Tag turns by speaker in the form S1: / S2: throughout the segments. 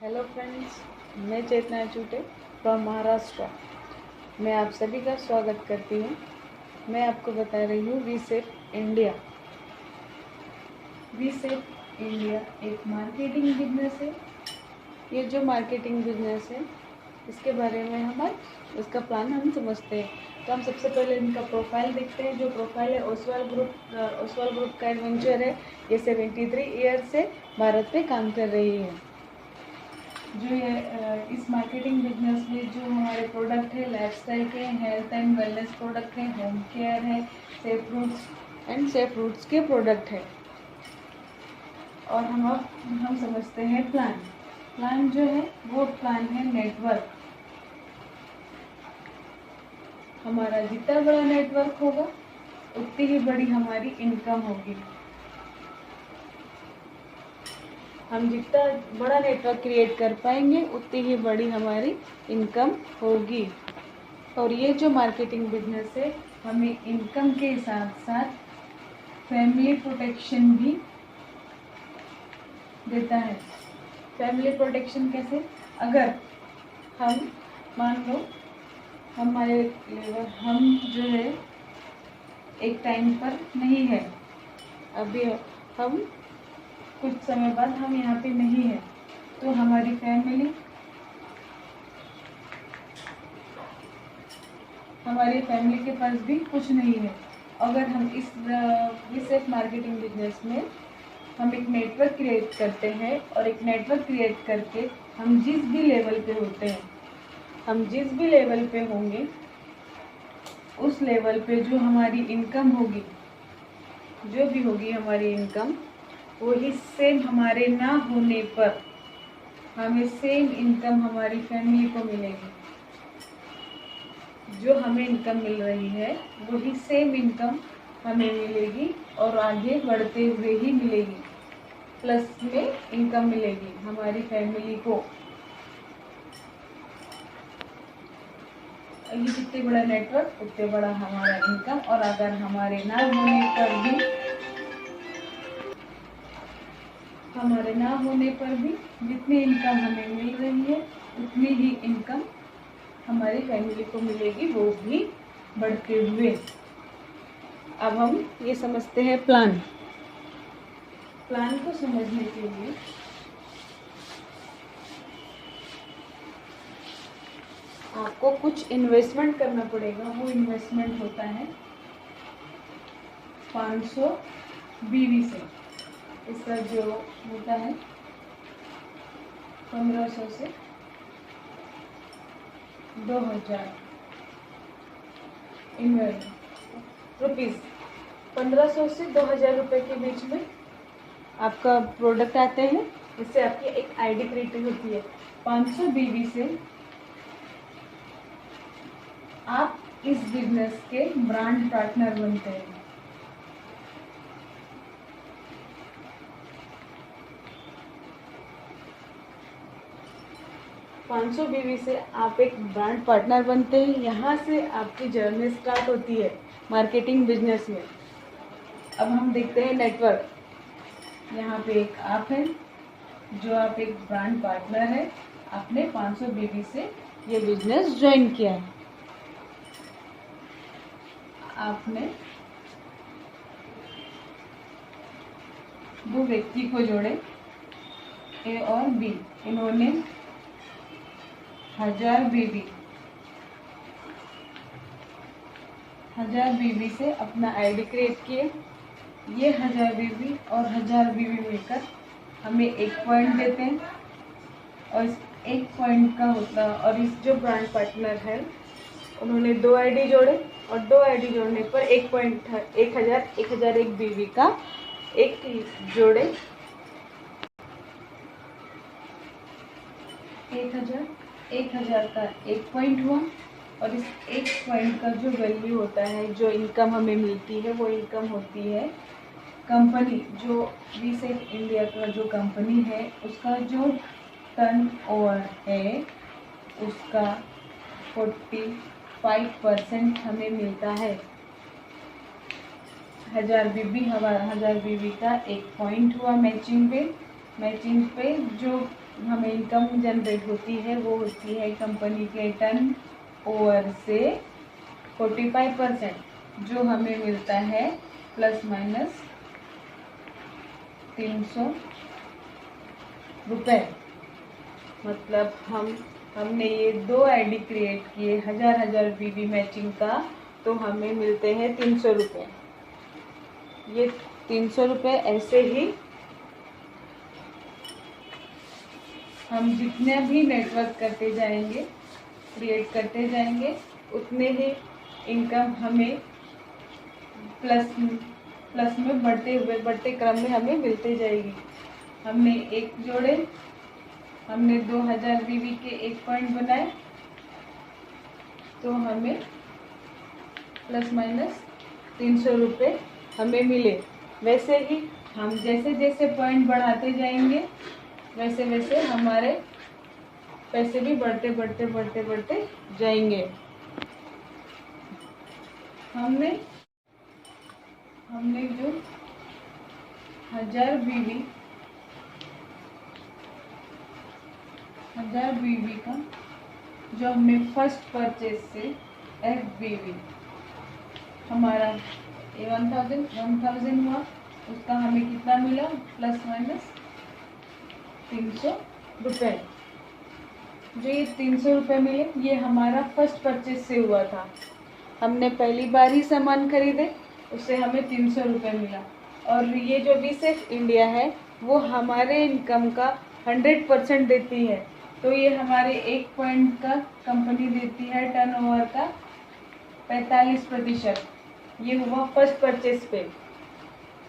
S1: Hello friends, मैं चेतना चूटे from Maharashtra. मैं आप सभी का स्वागत करती हूँ। मैं आपको बता रही हूँ we safe India. We safe India एक मार्केटिंग बिजनेस है। ये जो मार्केटिंग बिजनेस है इसके बारे में इसका प्लान हम समझते हैं। तो हम सबसे पहले इनका प्रोफाइल देखते हैं। जो प्रोफाइल है ओसवाल ग्रुप का एडवेंचर है। ये 73 ईयर से भारत पे काम कर रही है। जो ये इस मार्केटिंग बिजनेस में जो हमारे प्रोडक्ट है लाइफस्टाइल के, हेल्थ एंड वेलनेस प्रोडक्ट है, होम केयर है, सेफ रूट्स के प्रोडक्ट है। और हम समझते हैं प्लान जो है वो प्लान है नेटवर्क। हमारा जितना बड़ा नेटवर्क होगा उतनी ही बड़ी हमारी इनकम होगी। हम जितना बड़ा नेटवर्क क्रिएट कर पाएंगे उतनी ही बड़ी हमारी इनकम होगी। और ये जो मार्केटिंग बिजनेस है हमें इनकम के साथ साथ फैमिली प्रोटेक्शन भी देता है। फैमिली प्रोटेक्शन कैसे? अगर हम मान लो हमारे हम जो है एक टाइम पर नहीं है, अभी हम कुछ समय बाद हम यहाँ पे नहीं है, तो हमारी फैमिली के पास भी कुछ नहीं है। अगर हम इस रिसर्च मार्केटिंग बिजनेस में हम एक नेटवर्क क्रिएट करते हैं और एक नेटवर्क क्रिएट करके हम जिस भी लेवल पे होंगे उस लेवल पे जो हमारी इनकम होगी, जो भी होगी हमारी इनकम, वही सेम हमारे ना होने पर हमें सेम इनकम हमारी फैमिली को मिलेगी। जो हमें इनकम मिल रही है वही सेम इनकम हमें मिलेगी और आगे बढ़ते हुए ही मिलेगी, प्लस में इनकम मिलेगी हमारी फैमिली को। ये जितने बड़ा नेटवर्क उतने बड़ा हमारा इनकम। और अगर हमारे ना होने पर भी जितनी इनकम हमें मिल रही है उतनी ही इनकम हमारी फैमिली को मिलेगी, वो भी बढ़ते हुए। अब हम ये समझते हैं प्लान को समझने के लिए आपको कुछ इन्वेस्टमेंट करना पड़ेगा। वो इन्वेस्टमेंट होता है 500 बीवी से। इसका जो होता है 1500 से 2000 रुपीज़। 1500 से 2000 रुपये के बीच में आपका प्रोडक्ट आते हैं। इससे आपकी एक आईडी क्रिएट होती है। 500 बीवी से आप इस बिजनेस के ब्रांड पार्टनर बनते हैं। ₹500 बीवी से आप एक ब्रांड पार्टनर बनते हैं। यहाँ से आपकी जर्नी स्टार्ट होती है मार्केटिंग बिजनेस में। अब हम देखते हैं नेटवर्क। यहाँ पे एक आप है जो आप एक ब्रांड पार्टनर है, आपने 500 बीवी से ये बिजनेस ज्वाइन किया है। आपने दो व्यक्ति को जोड़े, ए और बी। इन्होंने 1000 बीवी से अपना आईडी क्रिएट किए। ये 1000 बीवी और 1000 बीवी मिलकर हमें एक पॉइंट देते हैं। और इस एक पॉइंट का होता, और इस जो ब्रांड पार्टनर है उन्होंने 2 आईडी जोड़े, और 2 आईडी जोड़ने पर एक पॉइंट 1001 बीवी का एक जोड़े 1000 का एक पॉइंट हुआ। और इस एक पॉइंट का जो वैल्यू होता है, जो इनकम हमें मिलती है, वो इनकम होती है कंपनी, जो वी सेफ इंडिया का जो कंपनी है उसका जो टर्नओवर है उसका 45% हमें मिलता है। 1000 बीवी का एक पॉइंट हुआ मैचिंग पे जो हमें इनकम जनरेट होती है वो होती है कंपनी के टर्न ओवर से 45%, जो हमें मिलता है प्लस माइनस 300 रुपये। मतलब हमने ये 2 आईडी क्रिएट किए 1000 बीवी मैचिंग का, तो हमें मिलते हैं 300 रुपये। ये 300 रुपये ऐसे ही हम जितने भी नेटवर्क करते जाएंगे, क्रिएट करते जाएंगे, उतने ही इनकम हमें प्लस में बढ़ते क्रम में हमें मिलते जाएगी। हमने एक जोड़े, हमने 2000 बीवी के एक पॉइंट बनाए, तो हमें प्लस माइनस 300 रुपये हमें मिले। वैसे ही हम जैसे जैसे पॉइंट बढ़ाते जाएंगे, वैसे वैसे हमारे पैसे भी बढ़ते जाएंगे। हमने जो 1000 बीवी का जो हमने फर्स्ट परचेज से FBV हमारा ये 1000 हुआ, उसका हमें कितना मिला प्लस माइनस 300 रुपये। जो ये 300 रुपये मिले, ये हमारा फर्स्ट परचेज से हुआ था। हमने पहली बार ही सामान खरीदे, उससे हमें 300 रुपये मिला। और ये जो V-Safe इंडिया है वो हमारे इनकम का 100% देती है। तो ये हमारे एक पॉइंट का कंपनी देती है टर्नओवर का 45%। ये हुआ फर्स्ट परचेज पे।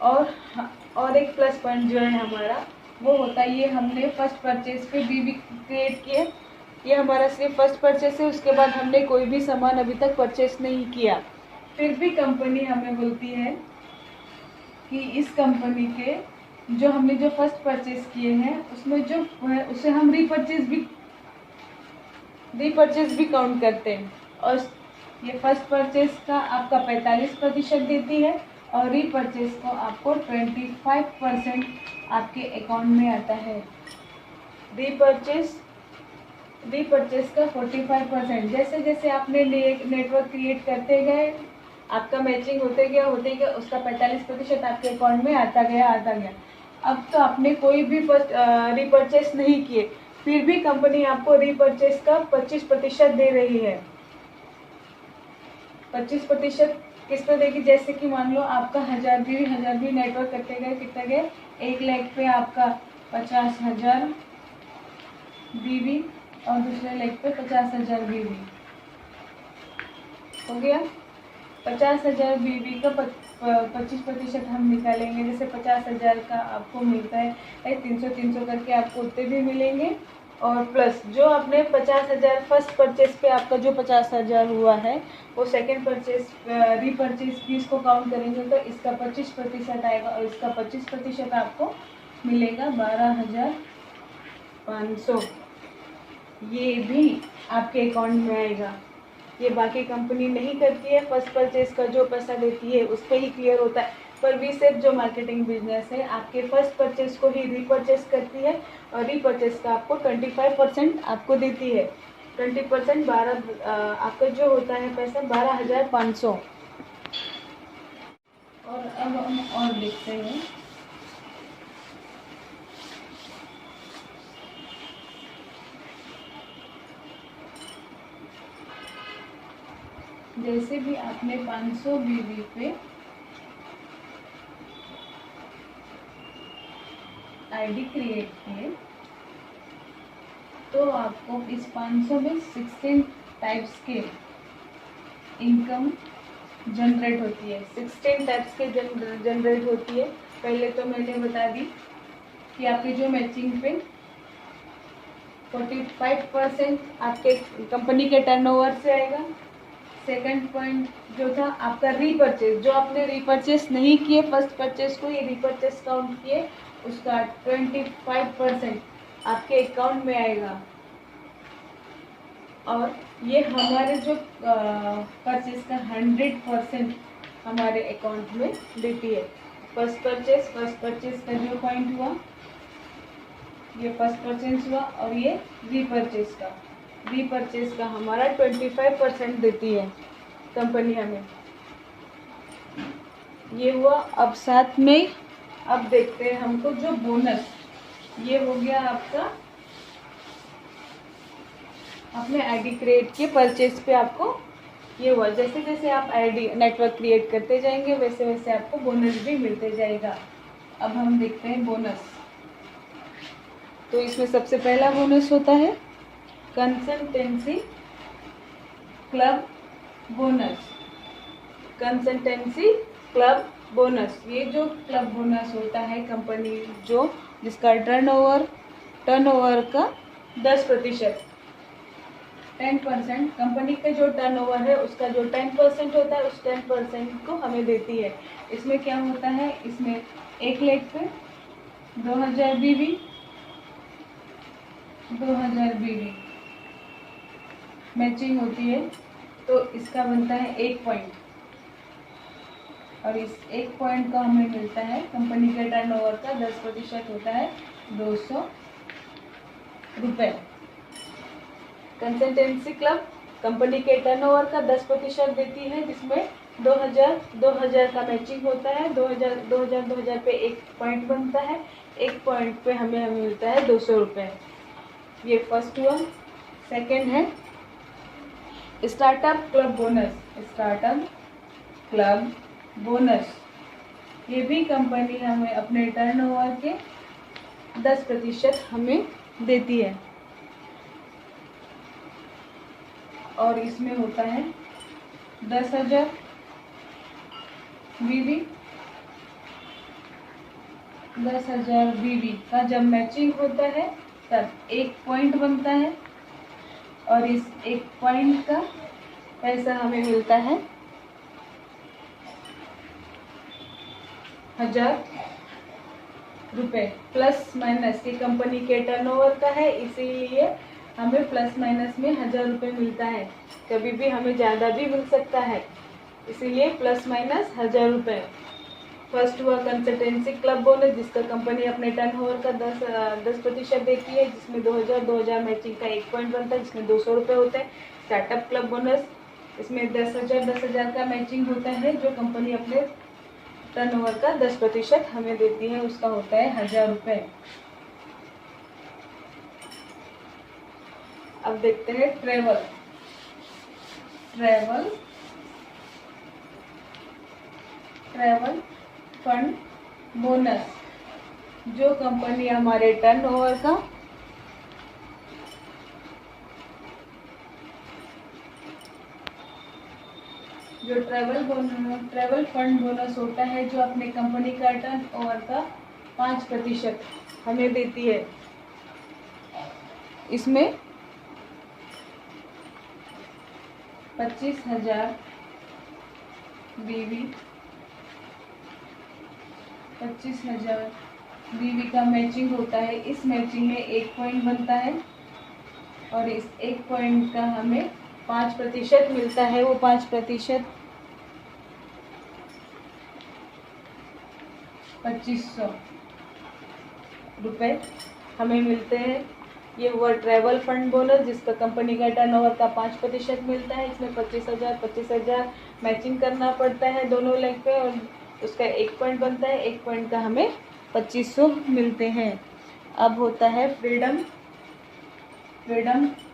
S1: और एक प्लस पॉइंट जो है हमारा वो होता है, ये हमने फर्स्ट परचेज पे बीवी क्रिएट किए। ये हमारा सिर्फ फर्स्ट परचेज है, उसके बाद हमने कोई भी सामान अभी तक परचेज नहीं किया। फिर भी कंपनी हमें बोलती है कि इस कंपनी के जो हमने जो फर्स्ट परचेज किए हैं उसमें जो है उसे हम रीपरचेज भी काउंट करते हैं। और ये फर्स्ट परचेज का आपका 45% देती है और रीपरचेज को आपको 25% आपके अकाउंट में आता है। रीपरचेज का 45%। जैसे जैसे आपने नेटवर्क क्रिएट करते गए, आपका मैचिंग होते गया, उसका 45% आपके अकाउंट में आता गया। अब तो आपने कोई भी रीपरचेज नहीं किए, फिर भी कंपनी आपको रीपरचेज का 25% दे रही है। 25% किस पर देगी? जैसे कि मान लो आपका 1000 भी नेटवर्क करते गए, कितना गए 1 लाख पे आपका 50,000 बीवी और दूसरे लेग पे 50,000 बीवी हो गया। 50,000 बीवी का 25% हम निकालेंगे। जैसे 50,000 का आपको मिलता है 300 करके आपको उतने भी मिलेंगे। और प्लस जो आपने 50,000 फर्स्ट परचेज पे आपका जो 50,000 हुआ है वो सेकंड परचेज रीपरचेज फीस को काउंट करेंगे तो इसका 25% आएगा और इसका 25% आपको मिलेगा 12,500। ये भी आपके अकाउंट में आएगा। ये बाकी कंपनी नहीं करती है, फर्स्ट परचेज का जो पैसा देती है उस पर ही क्लियर होता है। पर V-Safe जो मार्केटिंग बिजनेस है आपके फर्स्ट परचेज को ही रीपरचेज करती है और रीपरचेज का आपको 25% आपको देती है। 20% आपका जो होता है पैसा 12,500। और अब हम और देखते हैं। जैसे भी आपने 500 बीवी पे आईडी क्रिएट किए तो आपको इस 500 में 16 टाइप्स के इनकम जनरेट होती है। 16 टाइप्स के जनरेट होती है। पहले तो मैंने बता दी कि आपके जो मैचिंग पे 45% आपके कंपनी के टर्नओवर से आएगा। सेकंड पॉइंट जो था आपका रीपरचेज, जो आपने रीपरचेज नहीं किए फर्स्ट परचेज को ये रीपरचेज काउंट किए, उसका 25% आपके अकाउंट में आएगा। और ये हमारे जो परचेज का 100% हमारे अकाउंट में देती है। फर्स्ट परचेज का जो पॉइंट हुआ ये फर्स्ट परचेज हुआ और ये रीपरचेज का हमारा 25% देती है कंपनी हमें। ये हुआ। अब साथ में अब देखते हैं हमको जो बोनस, ये हो गया आपका अपने आईडी क्रिएट के परचेज पे आपको ये हुआ। जैसे जैसे आप आईडी नेटवर्क क्रिएट करते जाएंगे वैसे वैसे आपको बोनस भी मिलते जाएगा। अब हम देखते हैं बोनस। तो इसमें सबसे पहला बोनस होता है consultancy club bonus. Consultancy club bonus, ये जो क्लब बोनस होता है कंपनी जो जिसका टर्नओवर का 10%, 10% कंपनी का जो टर्नओवर है उसका जो 10% होता है उस 10% को हमें देती है। इसमें क्या होता है, इसमें 1 लाख पे 2000 बीवी मैचिंग होती है, तो इसका बनता है 1 पॉइंट, और इस 1 पॉइंट का हमें मिलता है कंपनी के टर्नओवर का 10% होता है 200 रुपये। कंसल्टेंसी क्लब कंपनी के टर्नओवर का 10% देती है, जिसमें 2000 का मैचिंग होता है। 2000 पे 1 पॉइंट बनता है, 1 पॉइंट पे हमें मिलता है 200 रुपये। ये फर्स्ट हुआ। सेकंड है स्टार्टअप क्लब बोनस। ये भी कंपनी हमें अपने टर्नओवर के 10% हमें देती है, और इसमें होता है 10,000 बीवी का जब मैचिंग होता है तब 1 पॉइंट बनता है, और इस 1 पॉइंट का पैसा हमें मिलता है 1000 रुपये। प्लस माइनस ये कंपनी के टर्नओवर का है, इसीलिए हमें प्लस माइनस में 1000 रुपये मिलता है। कभी भी हमें ज़्यादा भी मिल सकता है, इसीलिए प्लस माइनस 1000 रुपये। फर्स्ट हुआ कंसल्टेंसी क्लब बोनस, जिसका कंपनी अपने टर्नओवर का 10% देती है, जिसमें 2000 मैचिंग का 1 पॉइंट बनता है, जिसमें 200 रुपये होते हैं। स्टार्टअप क्लब बोनस, इसमें 10,000 का मैचिंग होता है, जो कंपनी अपने टर्नओवर का 10% हमें देती है, उसका होता है 1000 रुपये। अब देखते हैं ट्रैवल फंड बोनस, जो कंपनी हमारे टर्नओवर का जो ट्रैवल फंड बोनस होता है, जो अपने कंपनी का टर्नओवर का 5% हमें देती है। इसमें 25,000 बीवी का मैचिंग होता है। इस मैचिंग में 1 पॉइंट बनता है, और इस 1 पॉइंट का हमें 5% मिलता है। वो 5% 2500 रुपये हमें मिलते हैं। ये हुआ ट्रैवल फंड बोनस, जिसका कंपनी का टर्नओवर का 5% मिलता है। इसमें 25,000 मैचिंग करना पड़ता है दोनों लेग पे, और उसका 1 पॉइंट बनता है। 1 पॉइंट का हमें 2500 मिलते हैं। अब होता है फ्रीडम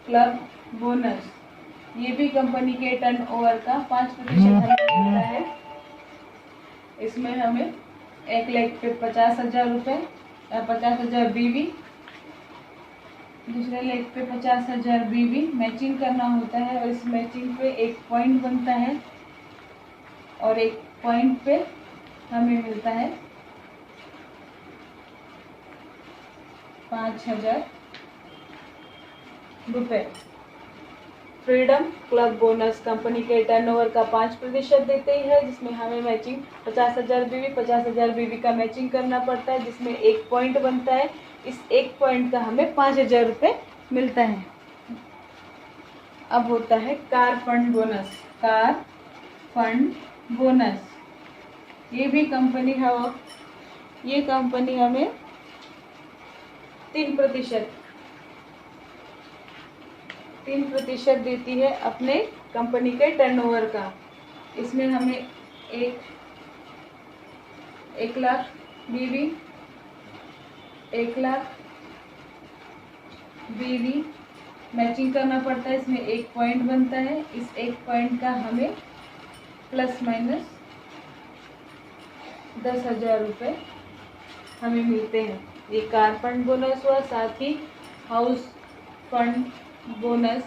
S1: क्लब बोनस, ये भी कंपनी के टर्नओवर का 5% हमें मिलता है। इसमें हमें 1 लाख पे 50,000 रुपये, 50,000 बीवी, दूसरे लेग पे 50,000 बीवी मैचिंग करना होता है, और इस मैचिंग पे 1 पॉइंट बनता है, और 1 पॉइंट पे हमें मिलता है 5,000 रुपये। फ्रीडम क्लब बोनस कंपनी के टर्नओवर का 5% देते है, जिसमें हमें मैचिंग 50,000 बीवी का मैचिंग करना पड़ता है, जिसमें 1 पॉइंट बनता है। इस 1 पॉइंट का हमें 5,000 रुपये मिलता है। अब होता है कार फंड बोनस, ये भी कंपनी हमें 3%, 3% देती है अपने कंपनी के टर्नओवर का। इसमें हमें 1 लाख बीवी, 1 लाख बीवी मैचिंग करना पड़ता है। इसमें 1 पॉइंट बनता है। इस 1 पॉइंट का हमें प्लस माइनस 10,000 रुपये हमें मिलते हैं। ये कार फंड बोनस हुआ, साथ ही हाउस फंड बोनस,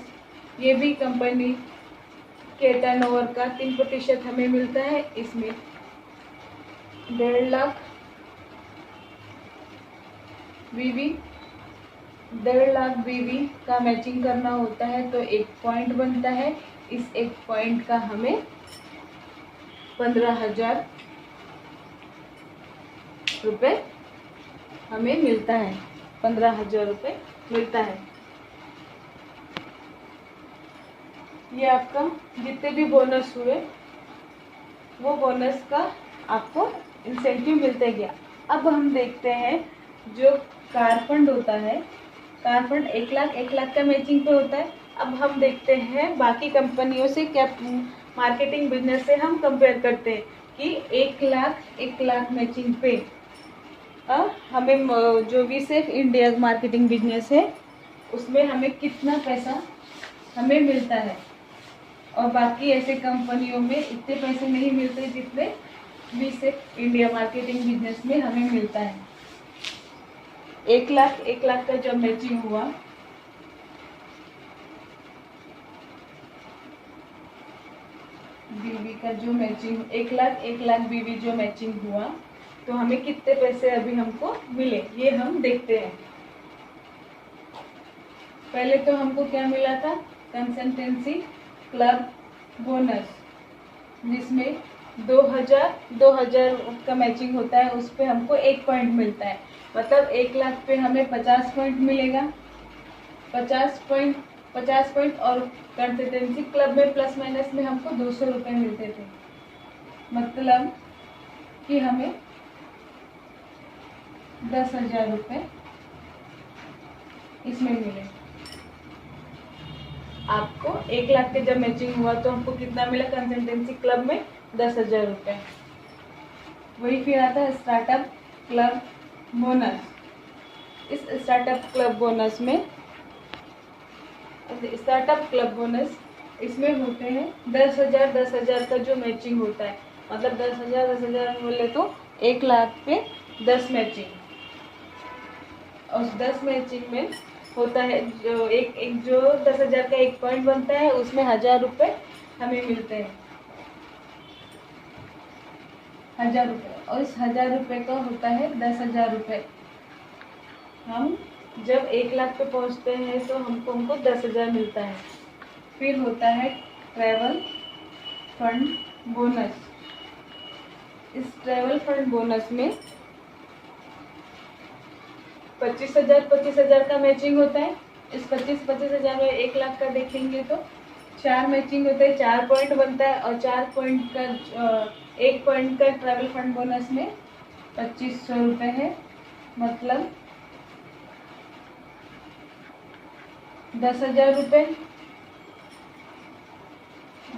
S1: ये भी कंपनी के टर्नओवर का 3% हमें मिलता है। इसमें 1.5 लाख बीवी, 1.5 लाख बीवी का मैचिंग करना होता है तो 1 पॉइंट बनता है। इस 1 पॉइंट का हमें 15,000 रुपये हमें मिलता है। 15,000 रुपये मिलता है। ये आपका जितने भी बोनस हुए वो बोनस का आपको इंसेंटिव मिलते गया। अब हम देखते हैं जो कार फंड होता है, कार फंड 1 लाख का मैचिंग पे होता है। अब हम देखते हैं बाकी कंपनियों से क्या मार्केटिंग बिजनेस से हम कंपेयर करते हैं कि 1 लाख मैचिंग पे हमें जो भी सिर्फ इंडिया मार्केटिंग बिजनेस है उसमें हमें कितना पैसा हमें मिलता है, और बाकी ऐसे कंपनियों में इतने पैसे नहीं मिलते जितने भी सिर्फ इंडिया मार्केटिंग बिजनेस में हमें मिलता है। 1 लाख का जब मैचिंग हुआ, बीवी का जो मैचिंग 1 लाख बीवी जो मैचिंग हुआ तो हमें कितने पैसे अभी हमको मिले ये हम देखते हैं। पहले तो हमको क्या मिला था, कंसल्टेंसी क्लब बोनस, जिसमें 2000 का मैचिंग होता है। उस पे हमको 1 पॉइंट मिलता है। मतलब 1 लाख पे हमें 50 पॉइंट मिलेगा। 50 पॉइंट और कंसल्टेंसी क्लब में प्लस माइनस में हमको 200 रुपये मिलते थे। मतलब कि हमें 10,000 रुपये इसमें मिले। आपको 1 लाख के जब मैचिंग हुआ तो हमको कितना मिला कंसल्टेंसी क्लब में 10,000 रुपये। वही फिर आता है स्टार्टअप क्लब बोनस। इस स्टार्टअप क्लब बोनस इसमें होते हैं 10,000 का जो मैचिंग होता है। मतलब 10,000 बोले तो 1 लाख पे 10 मैचिंग, और उस 10 मैचिंग में होता है जो जो 10,000 का 1 पॉइंट बनता है उसमें 1,000 रुपये हमें मिलते हैं। 1,000 रुपये, और इस 1,000 रुपये का होता है 10,000 रुपये। हम जब 1 लाख पे पहुंचते हैं तो हमको 10,000 मिलता है। फिर होता है ट्रैवल फंड बोनस। इस ट्रैवल फंड बोनस में 25,000 का मैचिंग होता है। इस 25,000 में 1 लाख का देखेंगे तो 4 मैचिंग होते हैं, 4 पॉइंट बनता है, और 4 पॉइंट का 1 पॉइंट का ट्रैवल फंड बोनस में 2,500 रुपये है। मतलब 10,000 रुपये।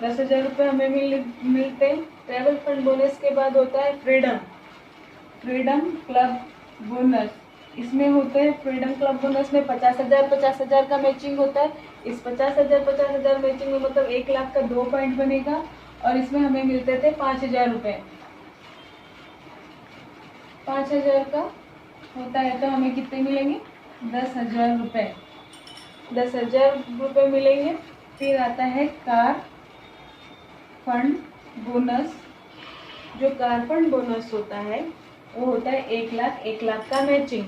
S1: 10,000 रुपये हमें मिलते हैं। ट्रैवल फंड बोनस के बाद होता है फ्रीडम क्लब बोनस। इसमें होते हैं फ्रीडम क्लब बोनस में 50,000 का मैचिंग होता है। इस 50,000 मैचिंग में मतलब 1 लाख का 2 पॉइंट बनेगा, और इसमें हमें मिलते थे 5,000 रुपये। 5,000 का होता है तो हमें कितने मिलेंगे, 10,000 रुपये। 10,000 रुपये मिलेंगे। फिर आता है कार फंड बोनस। जो कार फंड बोनस होता है वो होता है 1 लाख का मैचिंग।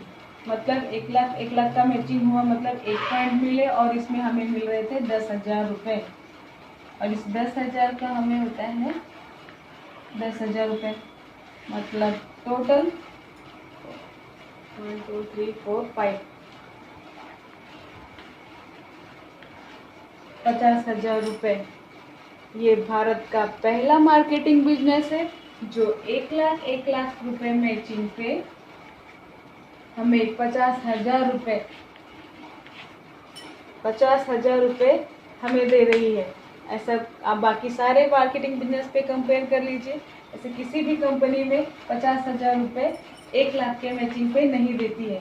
S1: मतलब 1 लाख का मैचिंग हुआ, मतलब 1 पॉइंट मिले, और इसमें हमें मिल रहे थे 10,000 रुपये। और इस 10,000 का हमें होता है 10,000 रुपये। मतलब टोटल 1 2 3 4 5 50,000 रुपये। ये भारत का पहला मार्केटिंग बिजनेस है जो 1 लाख रुपए मैचिंग पे हमें 50,000 रुपये हमें दे रही है। ऐसा आप बाकी सारे मार्केटिंग बिजनेस पे कंपेयर कर लीजिए, ऐसे किसी भी कंपनी में 50,000 रुपये 1 लाख के मैचिंग पे नहीं देती है।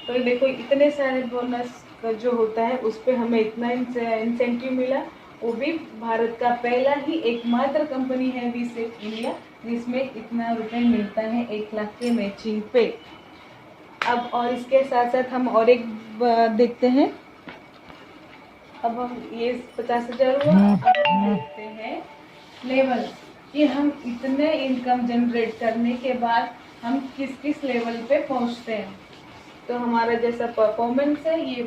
S1: तो देखो इतने सारे बोनस का जो होता है उस पर हमें इतना इंसेंटिव मिला, वो भी भारत का पहला ही एकमात्र कंपनी है वी-सेफ इंडिया जिसमें इतना रुपए मिलता है 1 लाख के मैचिंग पे। अब और इसके साथ साथ हम और एक देखते हैं। अब हम ये 50,000 हुआ, अब हम देखते हैं लेवल कि हम इतने इनकम जनरेट करने के बाद हम किस किस लेवल पे पहुंचते हैं। तो हमारा जैसा परफॉर्मेंस है, ये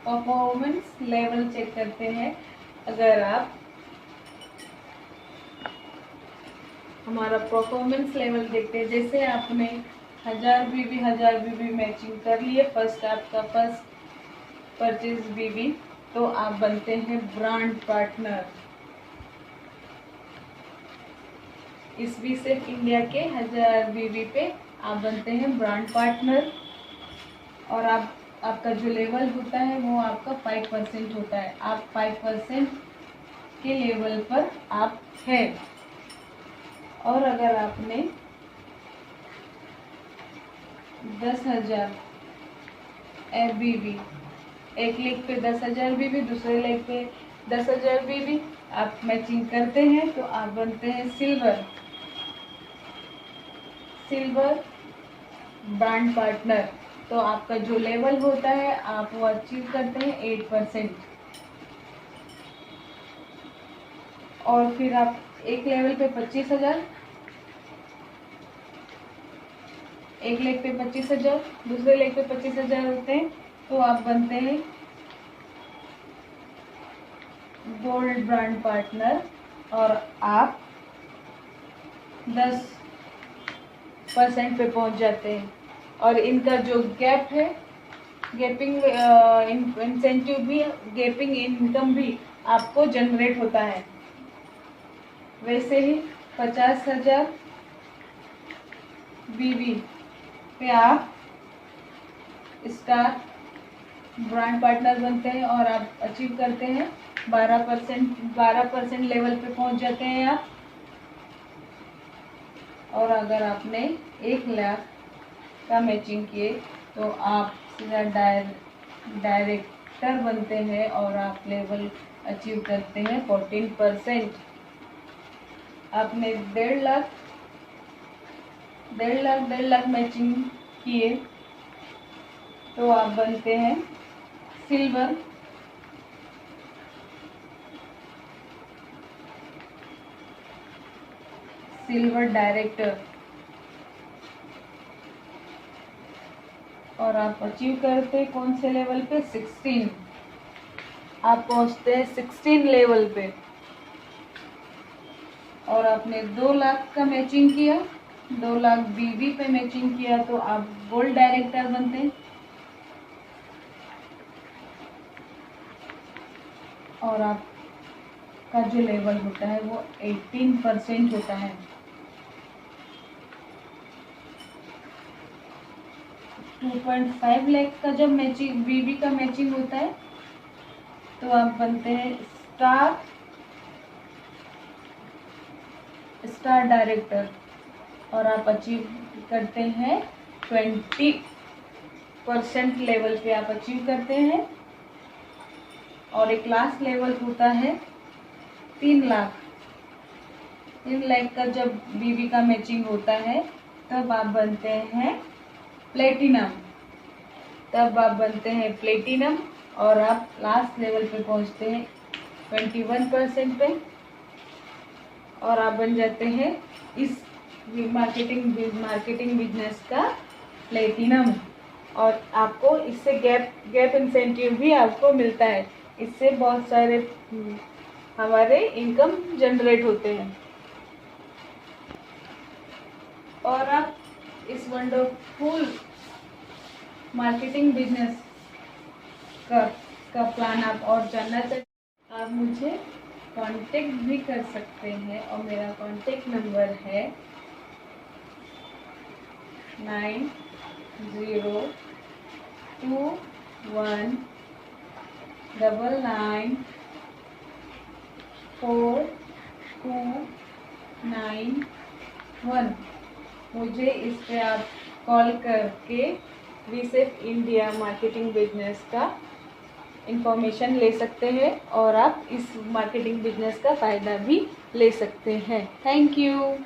S1: परफॉर्मेंस लेवल चेक करते हैं। अगर आप हमारा परफॉर्मेंस लेवल देखते हैं, जैसे आपने 1000 बीबी मैचिंग कर लिए, आपका फर्स्ट परचेज बीबी, तो आप बनते हैं ब्रांड पार्टनर। इस वी-सेफ इंडिया के 1000 बीबी पे आप बनते हैं ब्रांड पार्टनर। और आपका जो लेवल होता है वो आपका 5% होता है। आप 5% के लेवल पर आप है। और अगर आपने 10,000 बीबी, एक लेग पे 10,000 बीबी, दूसरे लेग पे 10,000 बीबी आप मैचिंग करते हैं तो आप बनते हैं सिल्वर ब्रांड पार्टनर। तो आपका जो लेवल होता है आप वो अचीव करते हैं 8%। और फिर आप एक लेवल पे 25,000, एक लेग पे 25,000, दूसरे लेग पे 25,000 होते हैं तो आप बनते हैं गोल्ड ब्रांड पार्टनर। और आप 10% पे पहुंच जाते हैं। और इनका जो गैप है, गैपिंग इंसेंटिव भी, गैपिंग इनकम भी आपको जनरेट होता है। वैसे ही 50,000 बीबी पे आप स्टार ब्रांड पार्टनर बनते हैं और आप अचीव करते हैं 12% लेवल पे पहुंच जाते हैं आप। और अगर आपने 1 लाख का मैचिंग किए तो आप सीधा डायरेक्टर बनते हैं और आप लेवल अचीव करते हैं 14%। आपने 1.5 लाख मैचिंग किए तो आप बनते हैं सिल्वर डायरेक्टर। और आप अचीव करते कौन से लेवल पे? 16। आप पहुंचते हैं 16 लेवल पे। और आपने 2 लाख का मैचिंग किया, 2 लाख बीबी पे मैचिंग किया तो आप गोल्ड डायरेक्टर बनते हैं। और आपका जो लेवल होता है वो 18% होता है। 2.5 लाख का जब मैचिंग बीबी का मैचिंग होता है तो आप बनते हैं स्टार डायरेक्टर। और आप अचीव करते हैं 20% लेवल पे आप अचीव करते हैं। और एक लास्ट लेवल होता है 3 लाख। 3 लाख का जब बीबी का मैचिंग होता है तब आप बनते हैं प्लेटिनम। और आप लास्ट लेवल पे पहुंचते हैं 21% पे और आप बन जाते हैं इस मार्केटिंग बिजनेस का प्लेटिनम। और आपको इससे गैप इंसेंटिव भी आपको मिलता है। इससे बहुत सारे हमारे इनकम जनरेट होते हैं। और आप इस वंडरफुल मार्केटिंग बिजनेस का प्लान आप और जानना चाहते आप मुझे कांटेक्ट भी कर सकते हैं। और मेरा कांटेक्ट नंबर है 9 $021994291। मुझे इस पे आप कॉल करके वीसेफ इंडिया मार्केटिंग बिजनेस का इंफॉर्मेशन ले सकते हैं और आप इस मार्केटिंग बिजनेस का फ़ायदा भी ले सकते हैं। Thank you.